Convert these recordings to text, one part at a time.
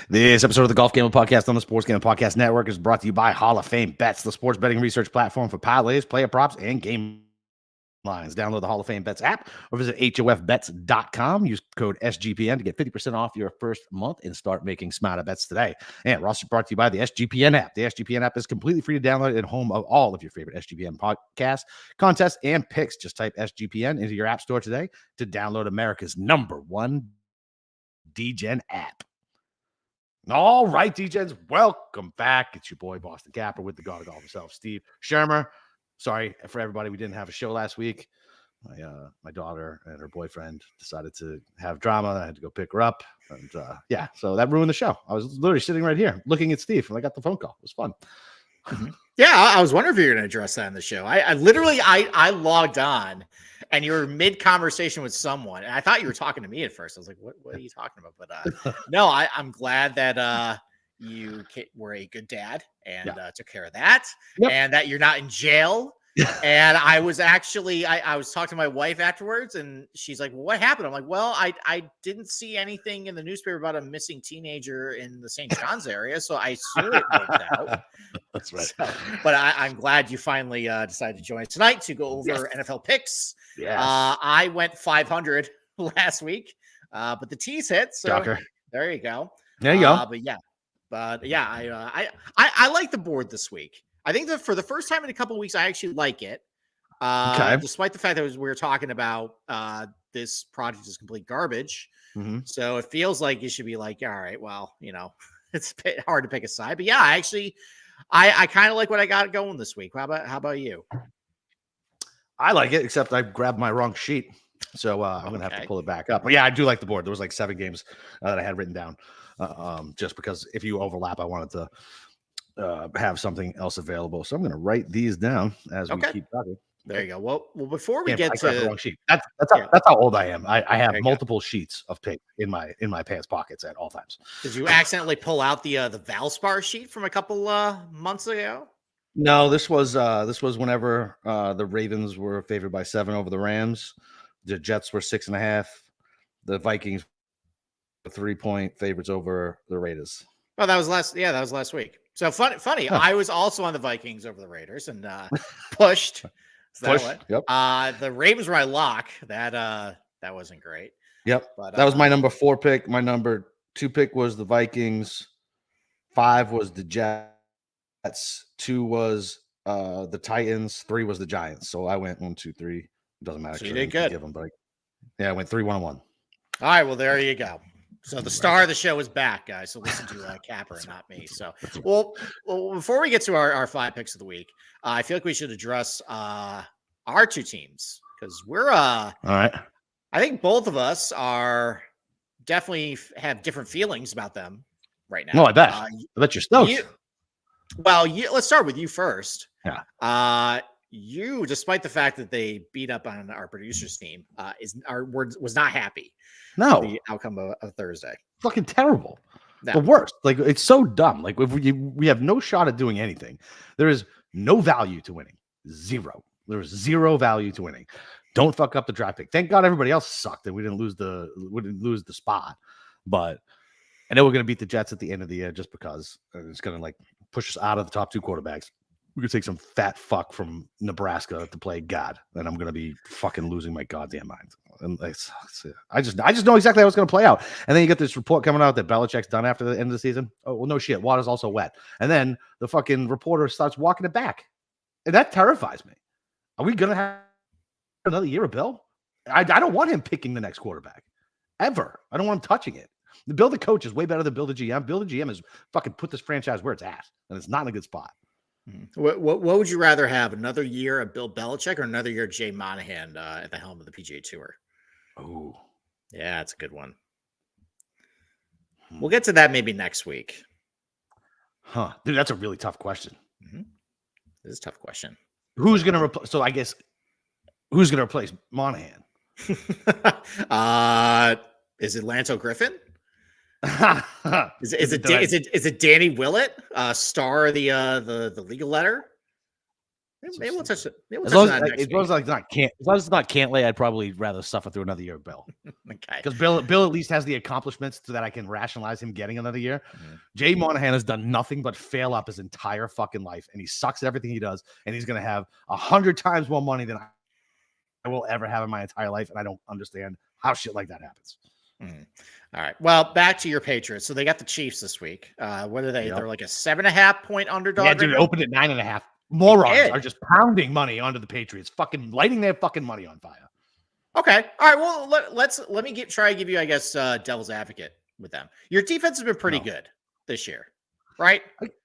This episode of the Golf Gambling Podcast on the Sports Gambling Podcast Network is brought to you by Hall of Fame Bets, the sports betting research platform for parlays, player props, and game lines. Download the Hall of Fame Bets app or visit hofbets.com. Use code SGPN to get 50% off your first month and start making smarter bets today. And we're also brought to you by the SGPN app. The SGPN app is completely free to download and home of all of your favorite SGPN podcasts, contests, and picks. Just type SGPN into your app store today to download America's #1 DGen app. All right, DJs, welcome back. It's your boy, Boston Capper, with the God of Golf himself, Steve Schirmer. Sorry for everybody, we didn't have a show last week. My daughter and her boyfriend decided to have drama. I had to go pick her up. And yeah, so that ruined the show. I was literally sitting right here looking at Steve, and I got the phone call. It was fun. Yeah, I was wondering if you were going to address that in the show. I literally logged on, and you were mid-conversation with someone, and I thought you were talking to me at first. I was like, what are you talking about? But no, I'm glad that you were a good dad and took care of that, and that you're not in jail. And I was actually, I was talking to my wife afterwards, and she's like, well, what happened? I'm like, well, I didn't see anything in the newspaper about a missing teenager in the St. John's area, so I assume it worked out. That's right. So, but I'm glad you finally decided to join us tonight to go over NFL picks. Yes. I went 500 last week, but the tees hit, so Shocker. There you go. There you go. But I like the board this week. I think that for the first time in a couple of weeks, I actually like it. Despite the fact that we were talking about this project is complete garbage. Mm-hmm. So it feels like you should be like, all right, well, it's a bit hard to pick a side. But yeah, I kind of like what I got going this week. How about you? I like it, except I grabbed my wrong sheet. So I'm going to have to pull it back up. But yeah, I do like the board. There was like 7 games that I had written down just because if you overlap, I wanted to have something else available. So I'm going to write these down as we keep talking. There you go. Well, before we get to the wrong sheet, that's how old I am. I have multiple sheets of tape in my pants pockets at all times. Did you accidentally pull out the Valspar sheet from a couple months ago? No, this was whenever the Ravens were favored by 7 over the Rams. The Jets were 6.5. The Vikings were 3-point favorites over the Raiders. Oh, that was last week. So funny. I was also on the Vikings over the Raiders and pushed. Yep. The Ravens were my lock. That wasn't great. Yep. But, that was my number 4 pick. My number 2 pick was the Vikings. 5 was the Jets. 2 was the Titans. 3 was the Giants. So I went 1, 2, 3. It doesn't matter. So you did good. I went 3-1-1. All right. Well, there you go. So the star of the show is back, guys. So listen to Capper and not me. So, well, before we get to our 5 picks of the week, I feel like we should address our 2 teams because we're all right. I think both of us are definitely have different feelings about them right now. No, I bet. I bet you're stoked. Let's start with you first. Yeah. You, despite the fact that they beat up on our producer's team, was not happy. No, with the outcome of Thursday. Fucking terrible. No. The worst. Like it's so dumb. Like if we have no shot at doing anything. There is no value to winning. 0. There is 0 value to winning. Don't fuck up the draft pick. Thank God everybody else sucked and we didn't lose the spot. But I know we're gonna beat the Jets at the end of the year just because it's gonna like push us out of the top 2 quarterbacks. We're going to take some fat fuck from Nebraska to play God, and I'm going to be fucking losing my goddamn mind. And I just know exactly how it's going to play out. And then you get this report coming out that Belichick's done after the end of the season. Oh, well, no shit. Water's also wet. And then the fucking reporter starts walking it back. And that terrifies me. Are we going to have another year of Bill? I don't want him picking the next quarterback. Ever. I don't want him touching it. Bill the coach is way better than Bill the GM. Bill the GM has fucking put this franchise where it's at, and it's not in a good spot. What would you rather have? Another year of Bill Belichick or another year of Jay Monahan at the helm of the PGA Tour? Oh, yeah, that's a good one. We'll get to that maybe next week. Huh, dude, that's a really tough question. Mm-hmm. This is a tough question. Who's going to replace? So I guess who's going to replace Monahan? Is it Lanto Griffin? Is it Danny Willett, star of the legal letter? Maybe we'll touch it. As long as it's not Cantlay, I'd probably rather suffer through another year of Bill. Okay. Because Bill at least has the accomplishments so that I can rationalize him getting another year. Mm-hmm. Jay Monahan has done nothing but fail up his entire fucking life, and he sucks at everything he does, and he's going to have 100 times more money than I will ever have in my entire life, and I don't understand how shit like that happens. Mm-hmm. All right. Well, back to your Patriots. So they got the Chiefs this week. What are they? Yep. They're like a 7.5 point underdog. Yeah, dude, it opened at 9.5. Morons are just pounding money onto the Patriots, fucking lighting their fucking money on fire. Okay. All right. Well, let me try to give you, I guess, devil's advocate with them. Your defense has been pretty good this year, right?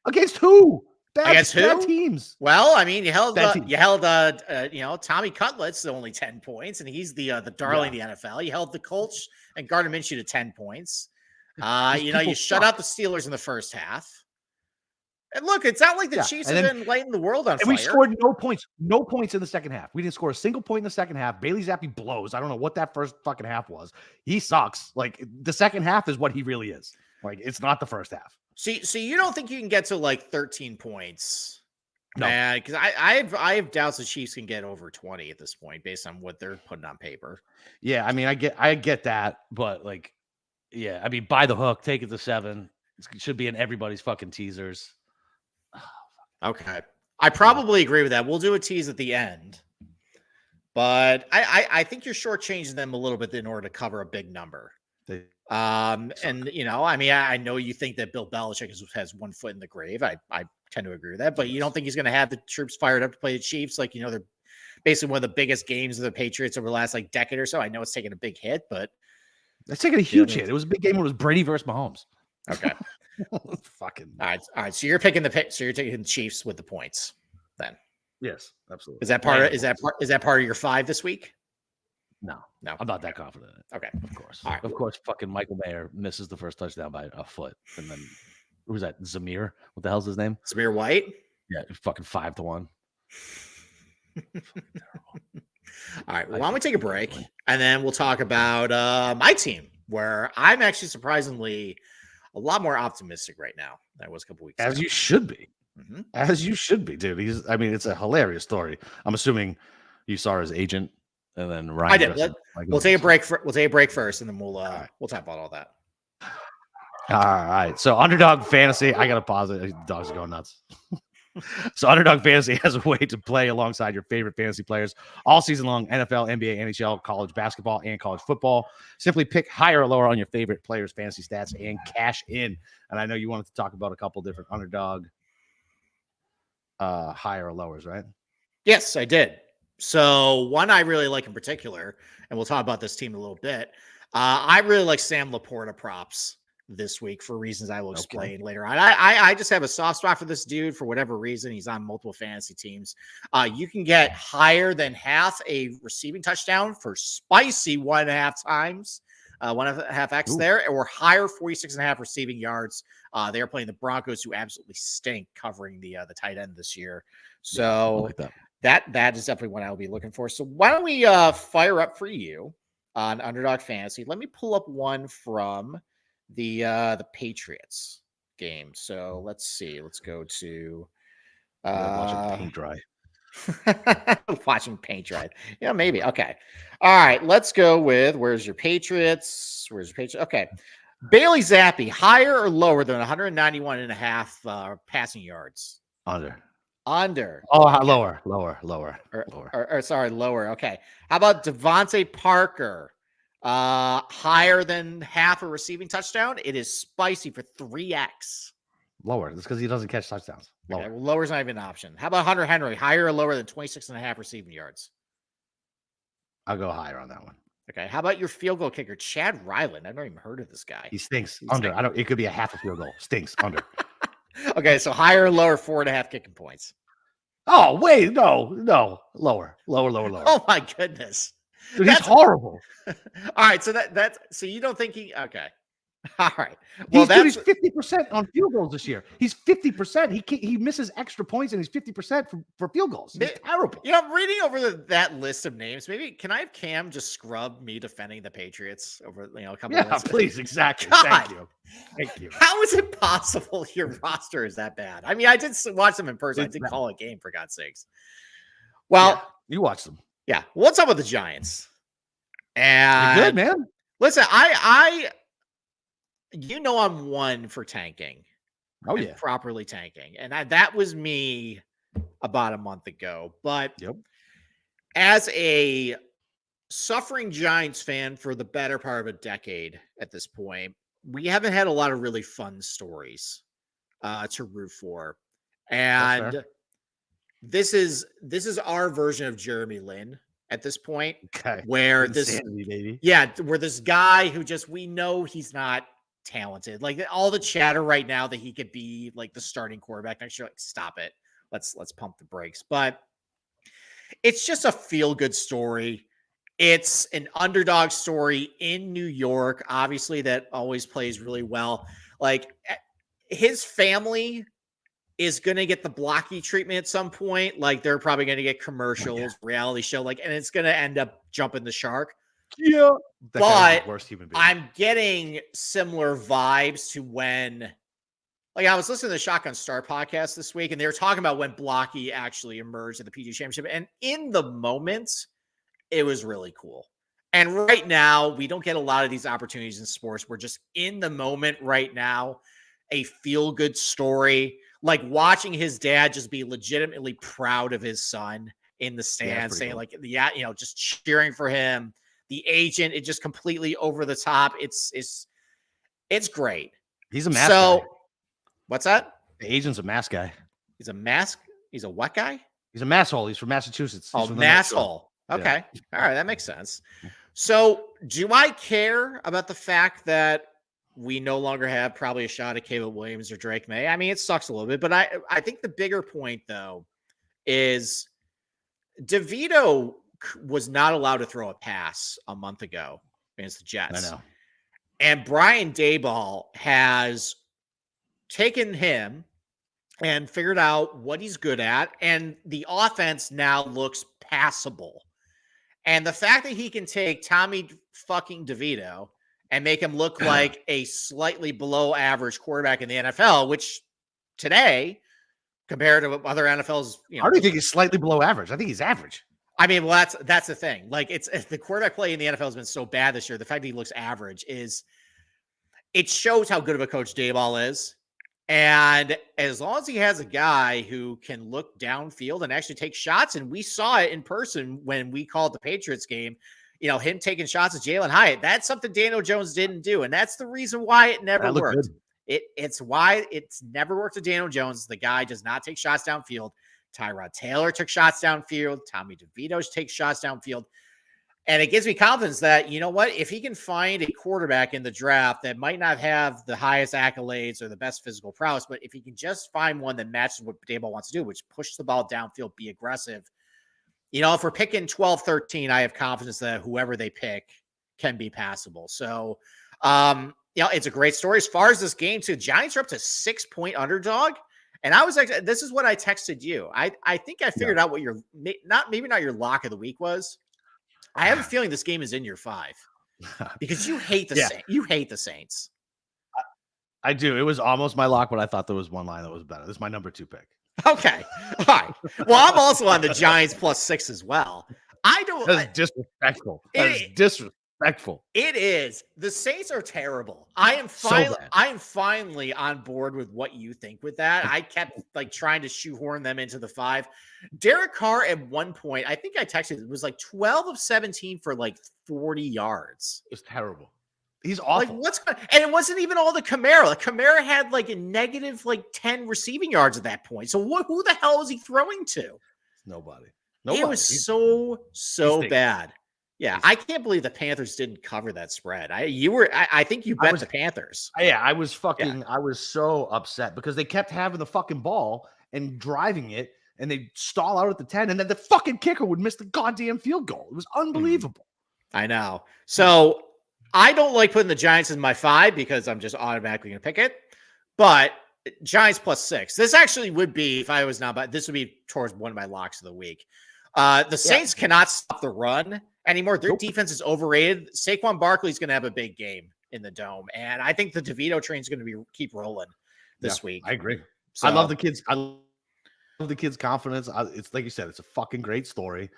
Against who? Against who? Bad teams. Well, I mean, you held Tommy Cutlets to only 10 points, and he's the darling of the NFL. You held the Colts and Gardner Minshew to 10 points. You shut out the Steelers in the first half. And look, it's not like the Chiefs have been lighting the world on fire. And we scored no points in the second half. We didn't score a single point in the second half. Bailey Zappi blows. I don't know what that first fucking half was. He sucks. Like, the second half is what he really is. Like, it's not the first half. So you don't think you can get to like 13 points? No, because I have doubts the Chiefs can get over 20 at this point based on what they're putting on paper. Yeah, I mean, I get that, but like, yeah, I mean, by the hook, take it to 7. It should be in everybody's fucking teasers. Okay. I probably agree with that. We'll do a tease at the end. But I think you're shortchanging them a little bit in order to cover a big number. And, I mean, I know you think that Bill Belichick has one foot in the grave. I tend to agree with that. But you don't think he's going to have the troops fired up to play the Chiefs? Like, they're basically one of the biggest games of the Patriots over the last, like, decade or so. I know it's taken a big hit, but. It's taking a huge hit. It was a big game when it was Brady versus Mahomes. Okay. Fucking all right. So you're taking you're taking the Chiefs with the points, then. Yes, absolutely. Is that part of your 5 this week? No, I'm not that confident in it. Okay, of course. All right. Of course, fucking Michael Mayer misses the first touchdown by a foot, and then who was that? Zamir? What the hell's his name? Zamir White. Yeah, fucking 5-1. All right. Well, why don't we take a break and then we'll talk about my team, where I'm actually surprisingly a lot more optimistic right now than I was a couple weeks ago. As you should be. Mm-hmm. As you should be, dude. It's a hilarious story. I'm assuming you saw his agent, and then Ryan. I did. We'll take a break. We'll take a break first, and then we'll talk about all that. All right. So Underdog Fantasy. I gotta pause it. The dogs are going nuts. So Underdog Fantasy has a way to play alongside your favorite fantasy players all season long: NFL, NBA, NHL, college basketball, and college football. Simply pick higher or lower on your favorite players' fantasy stats and cash in. And I know you wanted to talk about a couple different Underdog higher or lowers, right? Yes, I did. So one I really like in particular, and we'll talk about this team a little bit. I really like Sam Laporta props this week for reasons I will explain later on. I just have a soft spot for this dude for whatever reason. He's on multiple fantasy teams. You can get higher than half a receiving touchdown for spicy 1.5 times, 1.5x there, or higher 46.5 receiving yards. They are playing the Broncos, who absolutely stink covering the tight end this year. So that is definitely what I'll be looking for. So why don't we fire up for you on Underdog Fantasy? Let me pull up one from the Patriots game. So let's see. Let's go to watching paint dry. Watching paint dry. Yeah, maybe. Okay. All right. Let's go with where's your Patriots? Okay. Bailey Zappi, higher or lower than 191.5 passing yards? Under. Oh, okay. Lower. Sorry, lower. Okay. How about Devontae Parker? Higher than half a receiving touchdown. It is spicy for 3x. Lower. That's because he doesn't catch touchdowns. Lower. Okay, well, lower's not even an option. How about Hunter Henry? Higher or lower than 26.5 receiving yards? I'll go higher on that one. Okay. How about your field goal kicker, Chad Ryland? I've never even heard of this guy. He stinks. Under. It could be a half a field goal. Stinks. Under. Okay, so higher or lower 4.5 kicking points. Oh wait, no, lower. Oh my goodness. Dude, he's horrible. All right, so that's so you don't think he okay. All right. Well, he's 50% on field goals this year. He's 50%. He misses extra points and he's 50% for field goals. It's terrible. I'm reading over that list of names. Maybe can I have Cam just scrub me defending the Patriots over a couple of minutes? Please, exactly. God. Thank you. Thank you. How is it possible your roster is that bad? I mean, I did watch them in person. I did call a game, for God's sakes. Well, you watched them. Yeah. What's up with the Giants? And they're good, man. Listen, I'm one for tanking. Oh, yeah. Properly tanking. And that was me about a month ago. But as a suffering Giants fan for the better part of a decade at this point, we haven't had a lot of really fun stories to root for. And this is our version of Jeremy Lin at this point. Okay. Where Insanity, baby. where this guy who we know he's not talented. Like all the chatter right now that he could be like the starting quarterback next year. Like, stop it. Let's pump the brakes. But it's just a feel-good story. It's an underdog story in New York, obviously, that always plays really well. Like his family is going to get the blocky treatment at some point. Like they're probably going to get commercials, reality show, and it's going to end up jumping the shark. Yeah. But I'm getting similar vibes to when, I was listening to the Shotgun Star podcast this week, and they were talking about when Blocky actually emerged at the PGA Championship. And in the moment, it was really cool. And right now, we don't get a lot of these opportunities in sports. We're just in the moment right now, a feel-good story. Like watching his dad just be legitimately proud of his son in the stands, saying cool. Just cheering for him. The agent, it just completely over the top. It's great. He's a mask guy. What's that? The agent's a mask guy. He's a mask. He's a what guy? He's a masshole. He's from Massachusetts. Oh, masshole. Okay. Yeah. All right. That makes sense. So do I care about the fact that we no longer have probably a shot at Caleb Williams or Drake May? I mean, it sucks a little bit, but I think the bigger point, though, is DeVito was not allowed to throw a pass a month ago against the Jets. I know. And Brian Daboll has taken him and figured out what he's good at. And the offense now looks passable. And the fact that he can take Tommy fucking DeVito and make him look like a slightly below average quarterback in the NFL, which today, compared to other NFLs, I don't think he's slightly below average. I think he's average. I mean, well, that's the thing. Like, it's the quarterback play in the NFL has been so bad this year. The fact that he looks average it shows how good of a coach Daboll is. And as long as he has a guy who can look downfield and actually take shots, and we saw it in person when we called the Patriots game, him taking shots at Jalen Hyatt, that's something Daniel Jones didn't do. And that's the reason why it never worked. It's why it's never worked with Daniel Jones. The guy does not take shots downfield. Tyrod Taylor took shots downfield. Tommy DeVito takes shots downfield. And it gives me confidence that, you know what, if he can find a quarterback in the draft that might not have the highest accolades or the best physical prowess, but if he can just find one that matches what Daboll wants to do, which push the ball downfield, be aggressive. If we're picking 12, 13, I have confidence that whoever they pick can be passable. So, it's a great story. As far as this game, too, Giants are up to 6-point underdog. And I was like, this is what I texted you. I think I figured out what your maybe not your lock of the week was. I have a feeling this game is in your 5 because you hate the Saints. You hate the Saints. I do. It was almost my lock, but I thought there was one line that was better. This is my number 2 pick. Okay. All right. Well, I'm also on the Giants +6 as well. That's disrespectful. That's disrespectful. It is. The Saints are terrible. I am finally on board with what you think with that. I kept trying to shoehorn them into the 5. Derek Carr at one point, I think I texted, it was 12 of 17 for 40 yards. It's terrible. He's awful. And it wasn't even all the Kamara. Kamara had a negative 10 receiving yards at that point. So who the hell was he throwing to? Nobody. It was so bad. Yeah, I can't believe the Panthers didn't cover that spread. I think you bet the Panthers. Yeah, I was so upset because they kept having the fucking ball and driving it, and they stall out at the 10, and then the fucking kicker would miss the goddamn field goal. It was unbelievable. I know. So I don't like putting the Giants in my 5 because I'm just automatically going to pick it. But Giants +6. This actually would be, if I was not, this would be towards one of my locks of the week. The Saints cannot stop the run anymore. Their defense is overrated. Saquon Barkley is going to have a big game in the dome. And I think the DeVito train is going to keep rolling this week. I agree. So, I love the kids. I love the kids' confidence. It's like you said, it's a fucking great story.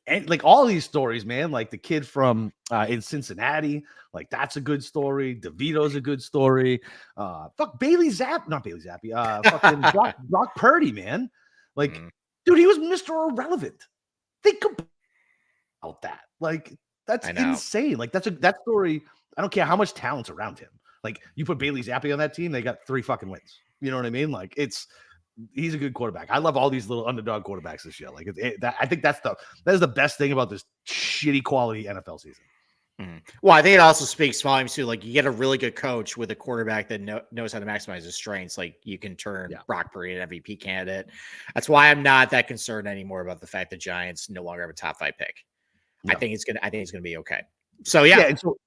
And like all these stories, man, like the kid from in Cincinnati, like that's a good story. DeVito's a good story. Fuck Bailey Zapp, not Bailey Zappi. Fucking Brock Purdy, man. Like, dude, he was Mr. Irrelevant. Think about that. Like, that's insane. Like, that story. I don't care how much talent's around him. Like, you put Bailey Zappi on that team, they got 3 fucking wins. You know what I mean? Like, he's a good quarterback. I love all these little underdog quarterbacks this year. Like, I think that is the best thing about this shitty quality NFL season. Well, I think it also speaks volumes too. Like, you get a really good coach with a quarterback that knows how to maximize his strengths. Like, you can turn Brock Purdy an MVP candidate. That's why I'm not that concerned anymore about the fact the Giants no longer have a top 5 pick. No. I think it's gonna be okay. So and so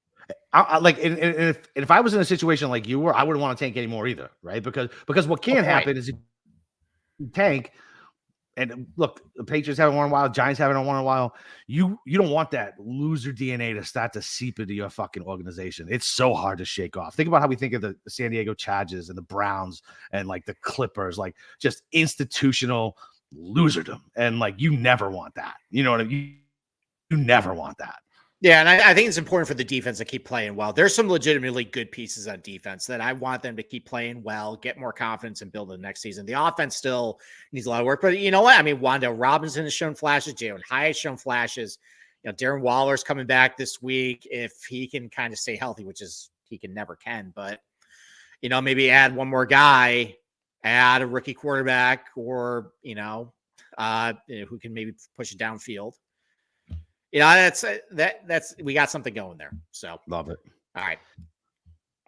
if I was in a situation like you were, I wouldn't want to tank anymore either, right? Because what can happen is you tank. And look, the Patriots haven't won in a while. Giants haven't won in a while. You don't want that loser DNA to start to seep into your fucking organization. It's so hard to shake off. Think about how we think of the San Diego Chargers and the Browns and like the Clippers, like just institutional loserdom. And like you never want that. You know what I mean? You never want that. Yeah, and I think it's important for the defense to keep playing well. There's some legitimately good pieces on defense that I want them to keep playing well, get more confidence, and build the next season. The offense still needs a lot of work, but you know what? I mean, Wanda Robinson has shown flashes. Jalen Hyatt has shown flashes. You know, Darren Waller's coming back this week if he can kind of stay healthy, which is he never can. But you know, maybe add one more guy, add a rookie quarterback, or you know, who can maybe push it downfield. You know, that's we got something going there. So love it. All right.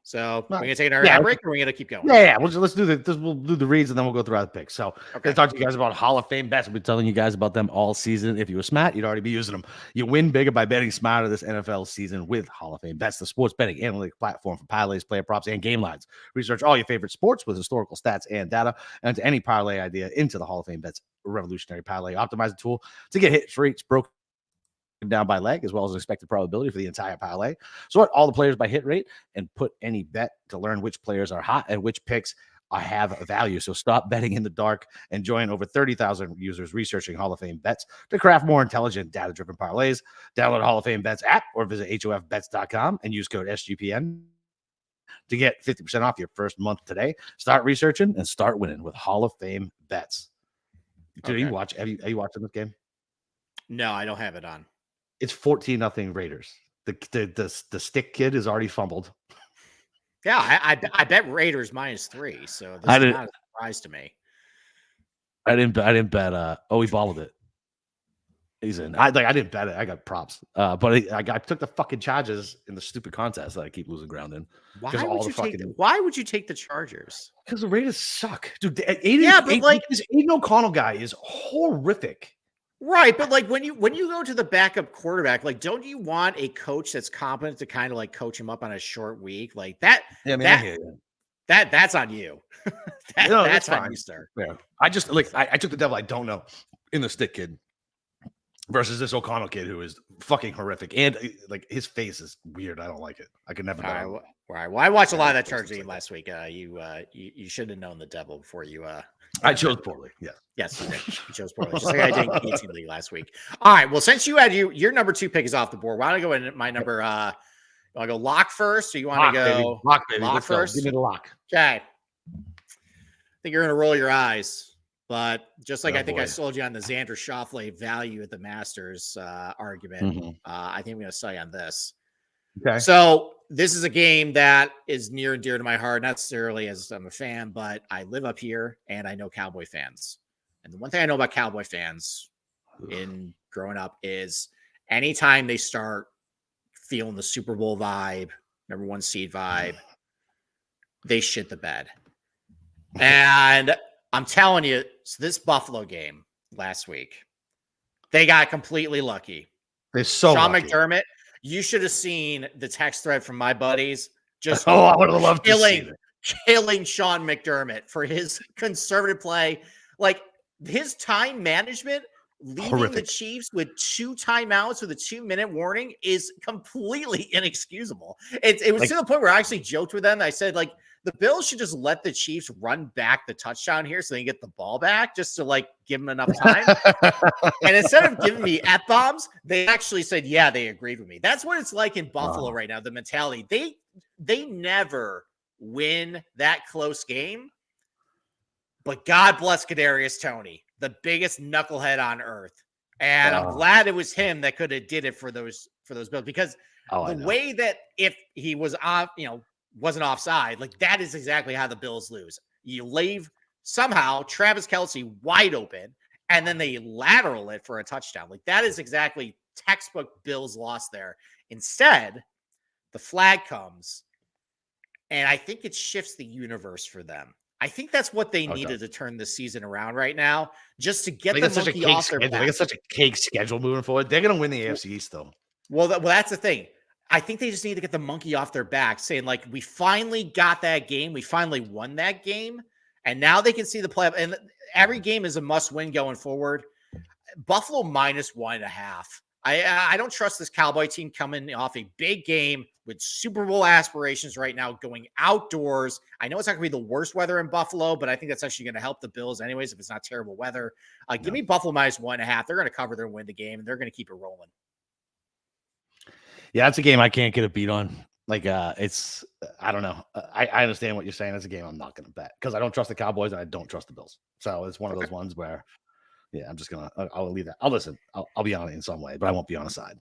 So we're gonna take an break, or we're gonna keep going. Yeah. Let's do the we'll do the reads and then we'll go through our picks. So I'm gonna talk to you guys about Hall of Fame bets. I've been telling you guys about them all season. If you were smart, you'd already be using them. You win bigger by betting smarter this NFL season with Hall of Fame bets, the sports betting analytic platform for parlays, player props, and game lines. Research all your favorite sports with historical stats and data, and to any parlay idea into the Hall of Fame bets revolutionary parlay optimizer tool to get hit rates broken down by leg, as well as expected probability for the entire parlay. Sort all the players by hit rate and put any bet to learn which players are hot and which picks have value. So stop betting in the dark and join over 30,000 users researching Hall of Fame bets to craft more intelligent, data-driven parlays. Download Hall of Fame Bets app or visit hofbets.com and use code SGPN to get 50% off your first month today. Start researching and start winning with Hall of Fame bets. Are you watching this game? No, I don't have it on. It's 14-0 Raiders. The stick kid is already fumbled. Yeah, I bet Raiders -3. So this is not a surprise to me. I didn't bet. He balled it. He's in. I didn't bet it. I got props. But I took the fucking Chargers in the stupid contest that I keep losing ground in. Why would you take the Chargers? Because the Raiders suck, dude. This Aiden O'Connell guy is horrific. Right, but like when you go to the backup quarterback, like don't you want a coach that's competent to kind of like coach him up on a short week like that? Yeah, man, that's on you. That's on you, sir. Yeah, I just I took the devil I don't know in the stick kid versus this O'Connell kid who is fucking horrific and like his face is weird. I don't like it. I could never. All right. Well, I watched a lot of that Chargers game last week. You should have known the devil before you. I chose poorly. Yeah. Yes, you chose poorly. Just like I did in Team League last week. All right. Well, since you had your number 2 pick is off the board, why don't I go in my number? You want to go lock first, or you want to go lock, baby? Lock first. Give me the lock. Okay. I think you're gonna roll your eyes, but just like I think I sold you on the Xander Schauffele value at the Masters argument, I think I'm gonna sell you on this. Okay. So this is a game that is near and dear to my heart, not necessarily as I'm a fan, but I live up here and I know Cowboy fans. And the one thing I know about Cowboy fans in growing up is anytime they start feeling the Super Bowl vibe, number 1 seed vibe, they shit the bed. And I'm telling you, so this Buffalo game last week, they got completely lucky. They're so Sean lucky. McDermott, you should have seen the text thread from my buddies. Just I would have loved to see killing Sean McDermott for his conservative play. Like his time management leaving the Chiefs with 2 timeouts with a 2-minute warning is completely inexcusable. It was to the point where I actually joked with them. I said, like, the Bills should just let the Chiefs run back the touchdown here so they can get the ball back just to, like, give them enough time. And instead of giving me F-bombs, they actually said, yeah, they agreed with me. That's what it's like in Buffalo right now, the mentality. They never win that close game. But God bless Kadarius Toney, the biggest knucklehead on earth. And I'm glad it was him that could have did it for those Bills, because the way that if he was off, wasn't offside, like that is exactly how the Bills lose. You leave somehow Travis Kelce wide open, and then they lateral it for a touchdown. Like that is exactly textbook Bills loss there. Instead, the flag comes, and I think it shifts the universe for them. I think that's what they needed to turn the season around right now, just to get the monkey off their back. They got such a cake schedule moving forward. They're going to win the AFC East, though. Well, that's the thing. I think they just need to get the monkey off their back, saying, like, we finally got that game. We finally won that game. And now they can see the playoff. And every game is a must-win going forward. Buffalo -1.5. I don't trust this Cowboy team coming off a big game with Super Bowl aspirations right now, going outdoors. I know it's not going to be the worst weather in Buffalo, but I think that's actually going to help the Bills anyways if it's not terrible weather. Give me Buffalo -1.5. They're going to cover, they're going to win the game, and they're going to keep it rolling. Yeah, that's a game I can't get a beat on. Like, it's, I don't know. I understand what you're saying. It's a game I'm not going to bet because I don't trust the Cowboys and I don't trust the Bills. So it's one of those ones where, yeah, I'm just I'll leave that. I'll listen. I'll be on it in some way, but I won't be on a side.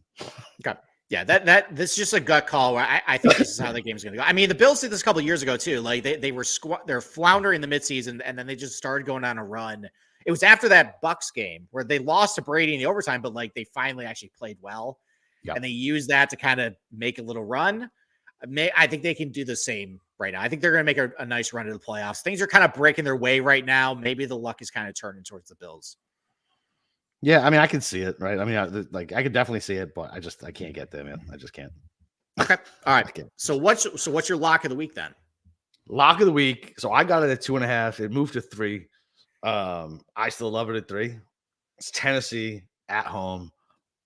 Okay. Yeah, this is just a gut call where I think this is how the game's going to go. I mean, the Bills did this a couple of years ago too. Like they're floundering in the midseason, and then they just started going on a run. It was after that Bucs game where they lost to Brady in the overtime, but like they finally actually played well, and they used that to kind of make a little run. I think they can do the same right now. I think they're going to make a nice run to the playoffs. Things are kind of breaking their way right now. Maybe the luck is kind of turning towards the Bills. Yeah, I mean, I can see it, right? I mean, I could definitely see it, but I can't get there, man. I just can't. Okay, all right. So what's your lock of the week then? Lock of the week. So I got it at 2.5. It moved to 3. I still love it at 3. It's Tennessee at home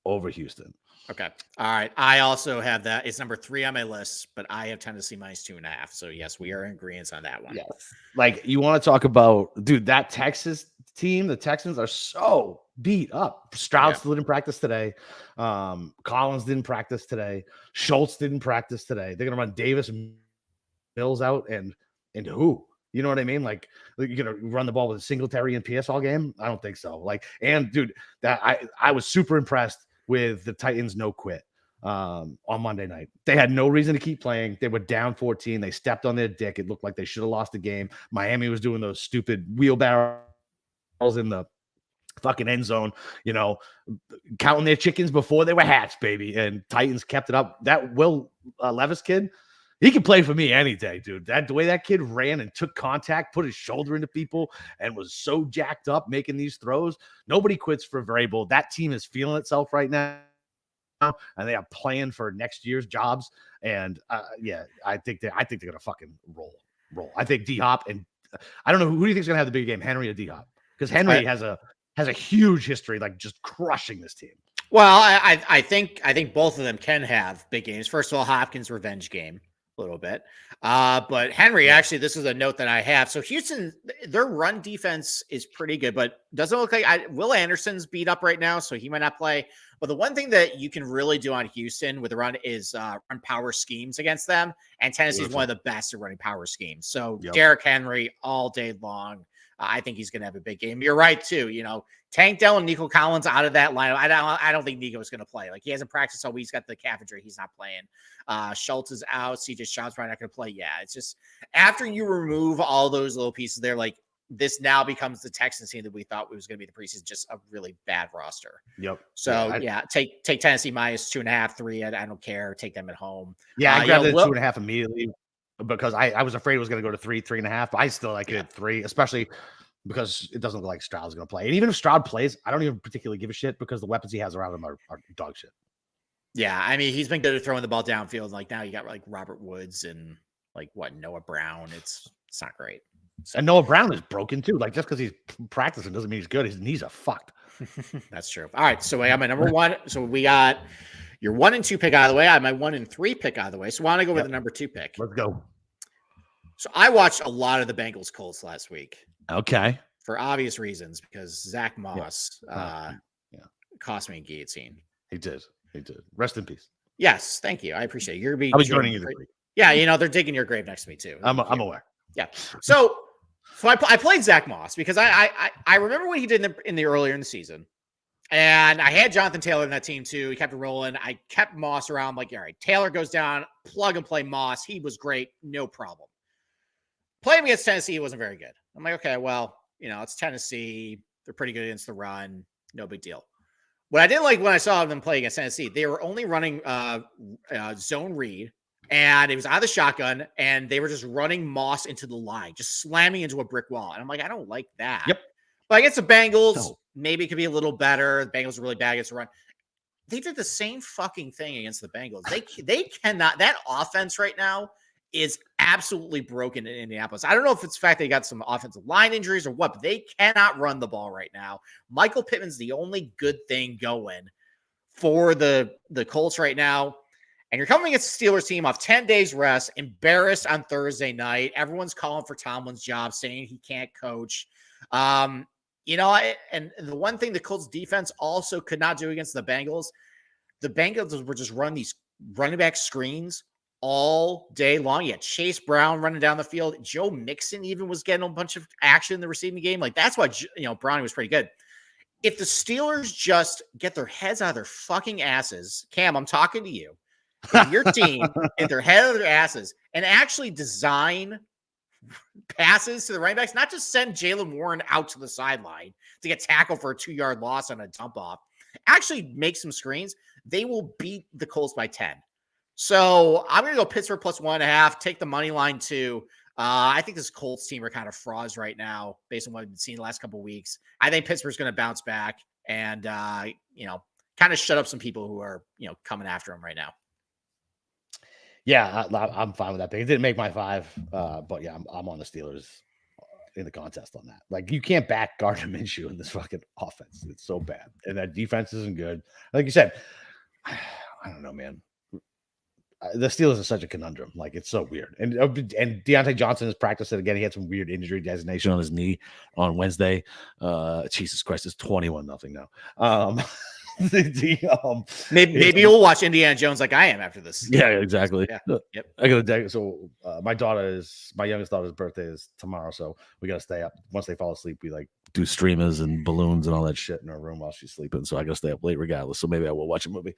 over Houston. Okay. All right. I also have that. It's number 3 on my list, but I have Tennessee -2.5. So yes, we are in agreement on that one. Yes. Like, you want to talk about, dude, that Texas team, the Texans are so beat up. Stroud still didn't practice today. Collins didn't practice today. Schultz didn't practice today. They're gonna run Davis and Mills out and who? You know what I mean? Like, you're gonna run the ball with Singletary and PS all game? I don't think so. Like, and dude, that I was super impressed with the Titans no quit on Monday night. They had no reason to keep playing. They were down 14. They stepped on their dick. It looked like they should have lost the game. Miami was doing those stupid wheelbarrows in the fucking end zone, counting their chickens before they were hatched, baby. And Titans kept it up. That Will Levis kid, he can play for me any day, dude. The way that kid ran and took contact, put his shoulder into people, and was so jacked up making these throws. Nobody quits for Vrabel. That team is feeling itself right now, and they are playing for next year's jobs. And I think they're gonna fucking roll. I think D-Hop, and I don't know who do you think is gonna have the bigger game, Henry or D-Hop? Because Henry has a huge history, like just crushing this team. Well, I think both of them can have big games. First of all, Hopkins' revenge game. A little bit. But Henry, actually, this is a note that I have. So Houston, their run defense is pretty good, but doesn't look like Will Anderson's beat up right now, so he might not play. But the one thing that you can really do on Houston with the run is run power schemes against them. And Tennessee's one of the best at running power schemes. So Derrick Henry all day long. I think he's going to have a big game. You're right, too. Tank Dell and Nico Collins out of that lineup. I don't think Nico is going to play. Like, he hasn't practiced all week. He's got the calf injury. He's not playing. Schultz is out. CJ Stroud's probably not going to play. Yeah, it's just after you remove all those little pieces there, like, this now becomes the Texans team that we thought was going to be the preseason, just a really bad roster. Yep. So, take Tennessee -2.5, 3. I don't care. Take them at home. Yeah, I grabbed it at 2.5 immediately, because I was afraid it was going to go to 3.5, but I still like it at 3, especially because it doesn't look like Stroud's going to play. And even if Stroud plays, I don't even particularly give a shit because the weapons he has around him are dog shit. Yeah, I mean, he's been good at throwing the ball downfield. Like, now you got like Robert Woods and like Noah Brown. It's not great. And Noah Brown is broken too. Like just because he's practicing doesn't mean he's good. His knees are fucked. That's true. All right. So I got my number one. So we got your 1 and 2 pick out of the way. I have my 1 and 3 pick out of the way. So why don't I go with the number 2 pick? Let's go. So I watched a lot of the Bengals Colts last week. Okay. For obvious reasons, because Zach Moss cost me a guillotine. He did. Rest in peace. Yes. Thank you. I appreciate it. You're being. I'll be joining you this week. Yeah. They're digging your grave next to me too. I'm aware. Yeah. So I played Zach Moss because I remember what he did in the earlier in the season. And I had Jonathan Taylor in that team too. He kept it rolling. I kept Moss around. Like, all right, Taylor goes down, plug and play Moss. He was great. No problem. Playing against Tennessee, he wasn't very good. I'm like, okay, well, it's Tennessee. They're pretty good against the run. No big deal. What I didn't like when I saw them play against Tennessee, they were only running zone read, and it was out of the shotgun, and they were just running Moss into the line, just slamming into a brick wall. And I'm like, I don't like that. Yep. But against the Bengals, maybe it could be a little better. The Bengals are really bad against the run. They did the same fucking thing against the Bengals. They cannot. That offense right now is absolutely broken in Indianapolis. I don't know if it's the fact they got some offensive line injuries or what, but they cannot run the ball right now. Michael Pittman's the only good thing going for the Colts right now. And you're coming against the Steelers team off 10 days rest, embarrassed on Thursday night. Everyone's calling for Tomlin's job, saying he can't coach. And the one thing the Colts defense also could not do against the Bengals were just run these running back screens all day long. You had Chase Brown running down the field. Joe Mixon even was getting a bunch of action in the receiving game. Like, that's why, Browning was pretty good. If the Steelers just get their heads out of their fucking asses, Cam, I'm talking to you, your team, get their head out of their asses and actually design passes to the running backs, not just send Jaylen Warren out to the sideline to get tackled for a 2-yard loss on a dump off, actually make some screens, they will beat the Colts by 10. So I'm going to go Pittsburgh plus 1.5, take the money line too. I think this Colts team are kind of frauds right now based on what we've seen the last couple of weeks. I think Pittsburgh's going to bounce back and, kind of shut up some people who are, coming after them right now. Yeah, I'm fine with that pick. It didn't make my 5, but yeah, I'm on the Steelers in the contest on that. Like, you can't back Gardner Minshew in this fucking offense. It's so bad. And that defense isn't good. Like you said, I don't know, man. The Steelers are such a conundrum. Like, it's so weird. And Deontay Johnson has practiced it again. He had some weird injury designation on his knee on Wednesday. Jesus Christ, it's 21-0 now. Maybe you'll watch Indiana Jones like I am after this. Yeah, exactly. Yeah. Yep. I gotta. So my youngest daughter's birthday is tomorrow, so we gotta stay up. Once they fall asleep, we like do streamers and balloons and all that shit in her room while she's sleeping. So I gotta stay up late regardless. So maybe I will watch a movie.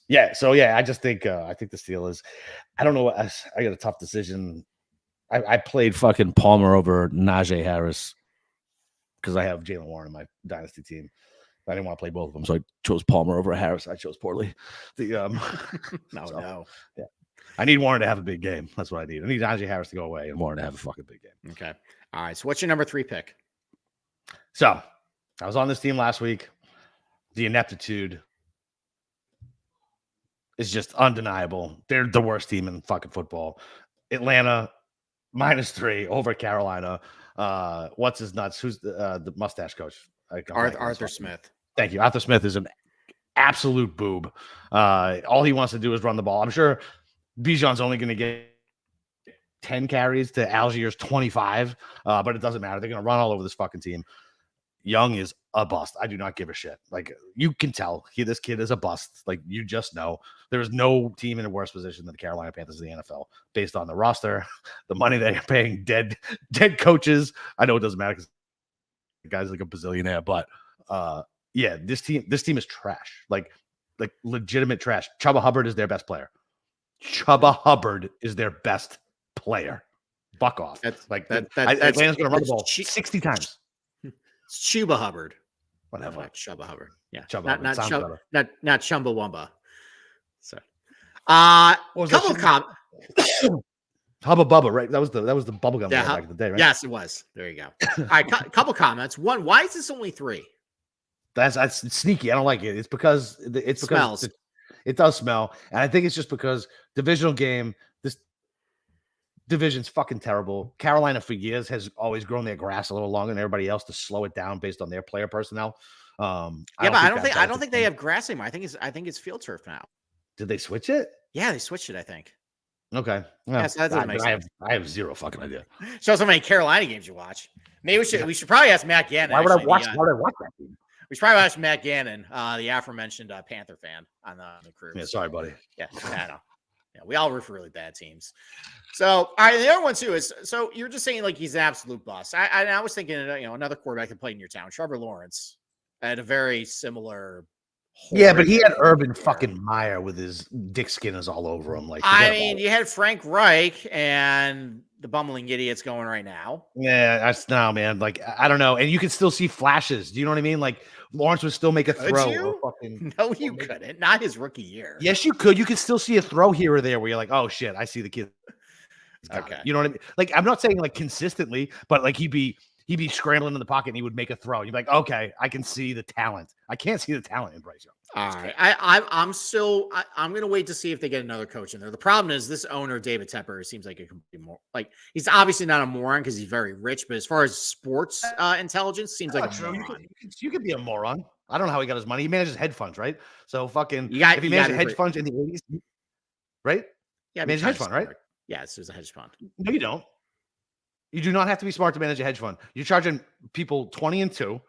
Yeah. So I just think the Steelers. I don't know what I got a tough decision. I played fucking Palmer over Najee Harris because I have Jaylen Warren in my dynasty team. I didn't want to play both of them, so I chose Palmer over Harris. I chose poorly. Yeah. I need Warren to have a big game. That's what I need. I need Najee Harris to go away and Warren to have a fucking big game. Okay. All right. So what's your number 3 pick? So I was on this team last week. The ineptitude is just undeniable. They're the worst team in fucking football. Atlanta -3 over Carolina. What's his nuts? Who's the mustache coach? Arthur Smith. Thank you. Arthur Smith is an absolute boob. All he wants to do is run the ball. I'm sure Bijan's only going to get 10 carries to Algier's 25, but it doesn't matter. They're going to run all over this fucking team. Young is a bust. I do not give a shit. Like, you can tell this kid is a bust. Like, you just know. There is no team in a worse position than the Carolina Panthers in the NFL based on the roster, the money they're paying dead coaches. I know it doesn't matter because the guy's like a bazillionaire, but this team is trash. Like legitimate trash. Chuba Hubbard is their best player. Fuck off. Atlanta's gonna run the ball 60 times. It's Chuba Hubbard. Whatever. Like Chuba Hubbard. Yeah. Chuba not Chumbawamba. So couple of comments. Hubba Bubba, right? That was the bubblegum back in the day, right? Yes, it was. There you go. All right, couple comments. One, why is this only 3? That's sneaky. I don't like it. It's because smells. It does smell, and I think it's just because divisional game. division's fucking terrible. Carolina for years has always grown their grass a little longer than everybody else to slow it down based on their player personnel. I don't think they have grass anymore. I think it's field turf now. Did they switch it? Yeah, they switched it, I think. Okay. Well, yeah, so that doesn't make sense. I have zero fucking idea. Shows how many Carolina games you watch. Maybe we should probably ask Matt Gannon. Why would I watch that game? We should probably ask Matt Gannon, the aforementioned Panther fan on the crew. Yeah, sorry, buddy. Yeah, I know. Yeah, we all root for really bad teams. So, all right, the other one too is, so you're just saying like he's an absolute bust. I was thinking, another quarterback that played in your town, Trevor Lawrence, had a very similar. Yeah, but he had Urban fucking Meyer with his dick skinners all over him. Like, you had Frank Reich and the bumbling idiots going right now. Yeah, that's now, man. Like, I don't know, and you can still see flashes. Do you know what I mean? Like, Lawrence would still make a throw. No, you couldn't. Not his rookie year. Yes, you could. You could still see a throw here or there where you're like, oh shit, I see the kid. Okay, you know what I mean? Like, I'm not saying like consistently, but like he'd be scrambling in the pocket and he would make a throw. You'd be like, okay, I can see the talent. I can't see the talent in Bryce Young. All right. I'm going to wait to see if they get another coach in there. The problem is this owner, David Tepper, seems like it could be more like, he's obviously not a moron because he's very rich, but as far as sports intelligence, seems like a moron. You could be a moron. I don't know how he got his money. He manages hedge funds, right? So fucking, if he managed hedge funds in the 80s, right? Yeah. Manage hedge fund, right? Yeah. This is a hedge fund. No, you don't. You do not have to be smart to manage a hedge fund. You're charging people 20 and 2.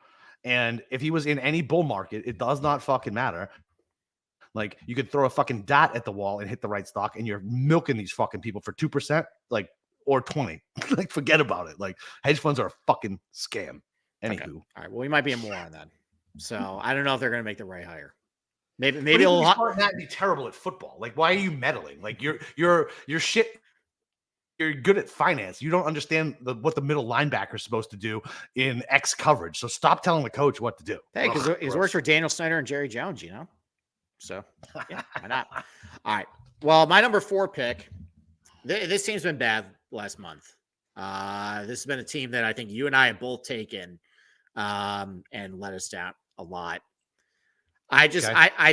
And if he was in any bull market, it does not fucking matter. Like, you could throw a fucking dot at the wall and hit the right stock, and you're milking these fucking people for 2%, like, or 20. Like, forget about it. Like, hedge funds are a fucking scam. Anywho. Okay. All right. Well, we might be a moron then. So I don't know if they're going to make the right hire. Maybe it'll be terrible at football. Like, why are you meddling? Like, you're shit. You're good at finance. You don't understand what the middle linebacker is supposed to do in X coverage. So stop telling the coach what to do. Hey, because he's worked for Daniel Snyder and Jerry Jones, So, yeah, why not? All right. Well, my number 4 pick, this team's been bad last month. This has been a team that I think you and I have both taken and let us down a lot. I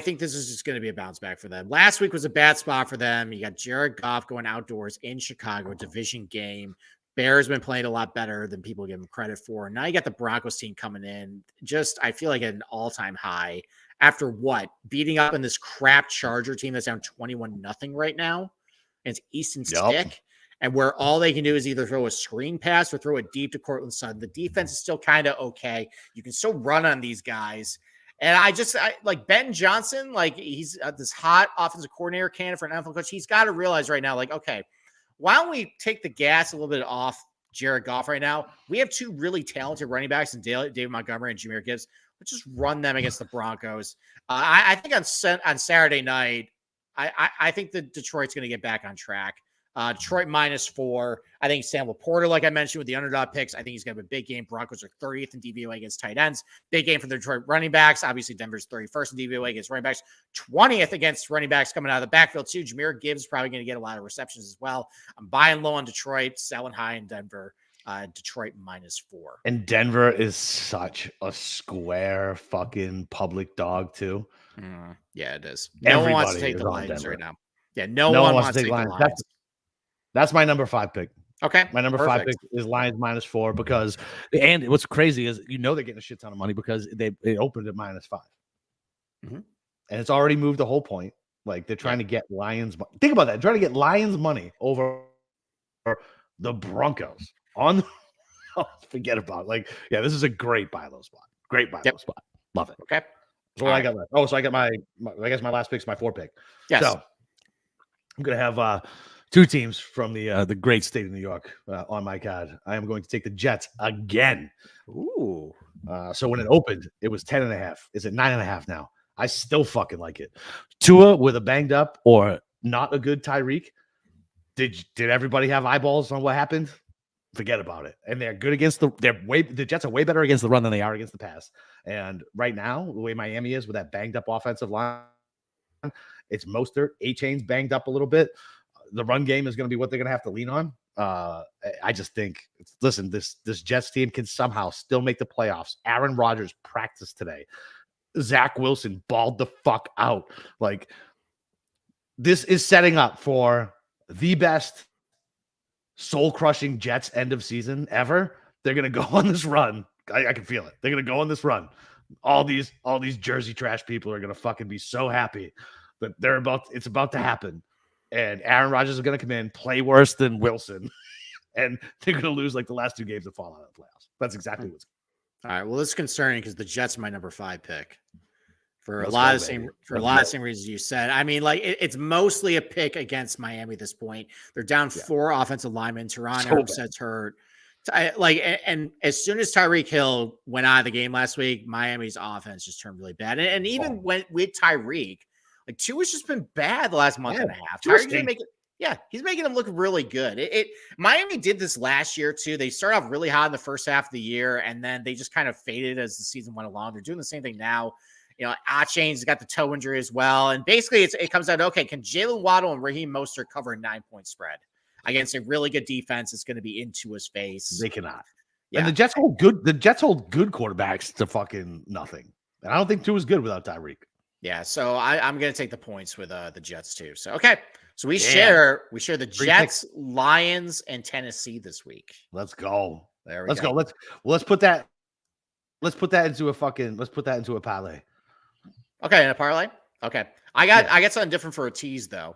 think this is just going to be a bounce back for them. Last week was a bad spot for them. You got Jared Goff going outdoors in Chicago, division game. Bears been playing a lot better than people give them credit for. Now you got the Broncos team coming in. Just, I feel like at an all-time high after beating up on this crap Charger team that's down 21-0 right now. And it's Easton Stick. And where all they can do is either throw a screen pass or throw it deep to Cortland Sutton. The defense is still kind of okay. You can still run on these guys. And I like Ben Johnson, like he's this hot offensive coordinator candidate for an NFL coach. He's got to realize right now, like, okay, why don't we take the gas a little bit off Jared Goff right now? We have 2 really talented running backs in David Montgomery and Jahmyr Gibbs. Let's just run them against the Broncos. I think on Saturday night, I think that Detroit's going to get back on track. Detroit -4. I think Sam Laporta, like I mentioned, with the underdog picks, I think he's going to have a big game. Broncos are 30th in DVOA against tight ends. Big game for the Detroit running backs. Obviously, Denver's 31st in DVOA against running backs. 20th against running backs coming out of the backfield, too. Jahmyr Gibbs is probably going to get a lot of receptions as well. I'm buying low on Detroit, selling high in Denver. Detroit -4. And Denver is such a square fucking public dog, too. Yeah, it is. No one wants to take the Lions right now. Yeah, no one wants to take the Lions. That's my number 5 pick. Okay. My number 5 pick is Lions -4 because, and what's crazy is, they're getting a shit ton of money because they opened at -5. Mm-hmm. And it's already moved the whole point. Like, they're trying to get Lions. Think about that. Trying to get Lions money over the Broncos forget about it. Like, yeah, this is a great buy low spot. Great buy low spot. Love it. Okay. So what I got left. Oh, so I got my I guess my last pick's my 4 pick. Yes. So I'm going to have 2 teams from the great state of New York on my card. I am going to take the Jets again. Ooh. So when it opened, it was 10.5. It's at 9.5 now. I still fucking like it. Tua with a banged up or not a good Tyreek. Did everybody have eyeballs on what happened? Forget about it. And they're good against the Jets are way better against the run than they are against the pass. And right now, the way Miami is with that banged up offensive line, it's Mostert. A-Chain's banged up a little bit. The run game is going to be what they're going to have to lean on. I just think, listen, this Jets team can somehow still make the playoffs. Aaron Rodgers practiced today. Zach Wilson balled the fuck out. Like, this is setting up for the best soul-crushing Jets end of season ever. They're gonna go on this run. I can feel it. They're gonna go on this run. All these Jersey trash people are gonna fucking be so happy that it's about to happen. And Aaron Rodgers is gonna come in, play worse than Wilson, and they're gonna lose like the last 2 games that fall out of the playoffs. That's exactly what's all right. Well, it's concerning because the Jets are my number 5 pick. For a lot of the same reasons you said. I mean, like it's mostly a pick against Miami at this point. They're down 4 offensive linemen. Teron Armstead's hurt. And as soon as Tyreek Hill went out of the game last week, Miami's offense just turned really bad. And even with Tyreek, like Tua's just been bad the last month and a half. Tyreek's gonna make it. Yeah, he's making them look really good. Miami did this last year too. They started off really hot in the first half of the year, and then they just kind of faded as the season went along. They're doing the same thing now. You know, Achane's got the toe injury as well. And basically it comes out, okay, can Jalen Waddle and Raheem Mostert cover a 9-point spread against a really good defense that's going to be into his face? They cannot. Yeah. And the Jets hold good quarterbacks to fucking nothing. And I don't think Tua is good without Tyreek. Yeah, so I'm going to take the points with the Jets too. So okay. So we share the Jets, Lions, and Tennessee this week. Let's go. There we go. Let's put that into a parlay. Okay, in a parlay. Okay, I got something different for a tease though.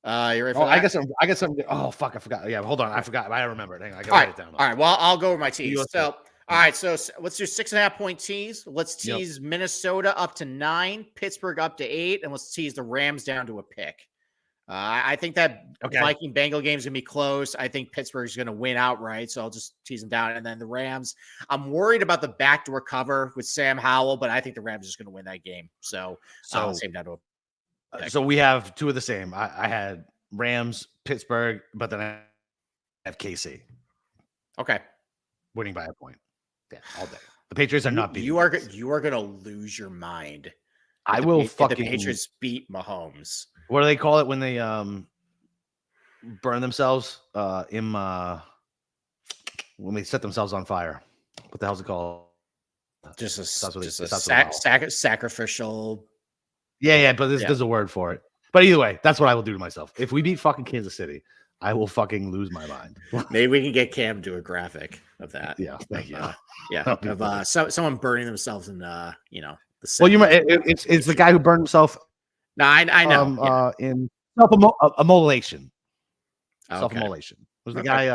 You ready for that? I got something. Oh fuck, I forgot. Yeah, hold on, I forgot. I remember it. Hang on, I got to write it down. All right, well, I'll go over my tease. So, all right, so let's do 6.5-point tease. Let's tease Minnesota up to 9, Pittsburgh up to 8, and let's tease the Rams down to a pick. I think that Viking Bengal game is going to be close. I think Pittsburgh's going to win outright, so I'll just tease them down. And then the Rams, I'm worried about the backdoor cover with Sam Howell, but I think the Rams are just going to win that game. So same down to a pick. So we have 2 of the same. I had Rams, Pittsburgh, but then I have KC. Okay. Winning by a point. Yeah, all day. The Patriots are not beating. You are going to lose your mind. I will fucking. The Patriots beat Mahomes. What do they call it when they burn themselves when they set themselves on fire? What the hell's it called? Just a sacrificial. Yeah, but there's a word for it. But either way, that's what I will do to myself. If we beat fucking Kansas City, I will fucking lose my mind. Maybe we can get Cam to a graphic of that. Yeah, thank you. Of someone burning themselves in well, you might. It's the guy who burned himself. No, I know. In self-immolation. Okay. Self-immolation. It was the guy,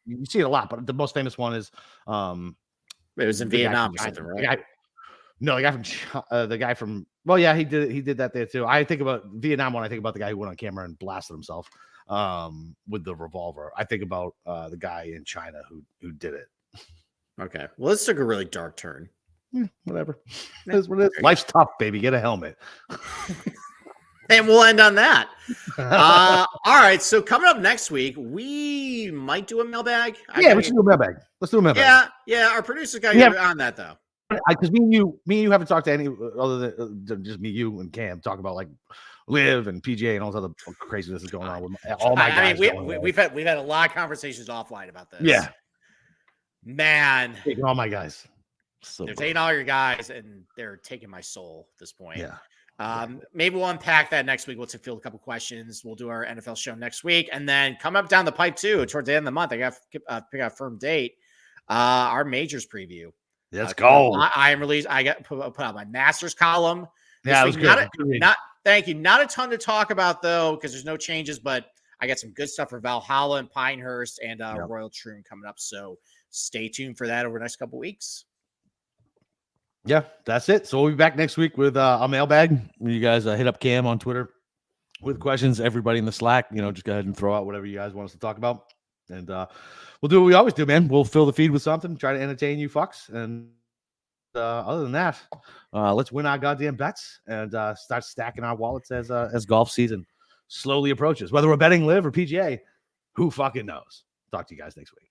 you see it a lot, but the most famous one is it was in Vietnam or something, right? The guy from well, yeah, he did that there too. I think about Vietnam when I think about the guy who went on camera and blasted himself with the revolver. I think about the guy in China who did it. Okay. Well, this took a really dark turn. Whatever. It is what it is. Life's tough, baby. Get a helmet. And we'll end on that. All right. So coming up next week, we might do a mailbag. We should do a mailbag. Let's do a mailbag. Yeah. Our producer's got to get on that though. Because me and you haven't talked to any other than just me, you, and Cam talk about like Live and PGA and all this other craziness is going on with all my guys. We've had a lot of conversations offline about this. Yeah, man, taking all my guys. They're taking all your guys, and they're taking my soul at this point. Yeah. Maybe we'll unpack that next week. We'll field a couple questions. We'll do our NFL show next week, and then come up down the pipe too towards the end of the month. I got to pick out a firm date. Our majors preview. Let's go. I got put out my Masters column. Yeah, it was good. Thank you. Not a ton to talk about though, because there's no changes, but I got some good stuff for Valhalla and Pinehurst and Royal Troon coming up. So stay tuned for that over the next couple weeks. Yeah, that's it. So we'll be back next week with a mailbag. You guys hit up Cam on Twitter with questions. Everybody in the Slack, just go ahead and throw out whatever you guys want us to talk about. And we'll do what we always do, man. We'll fill the feed with something, try to entertain you fucks. And other than that, let's win our goddamn bets and start stacking our wallets as golf season slowly approaches. Whether we're betting Live or PGA, who fucking knows? Talk to you guys next week.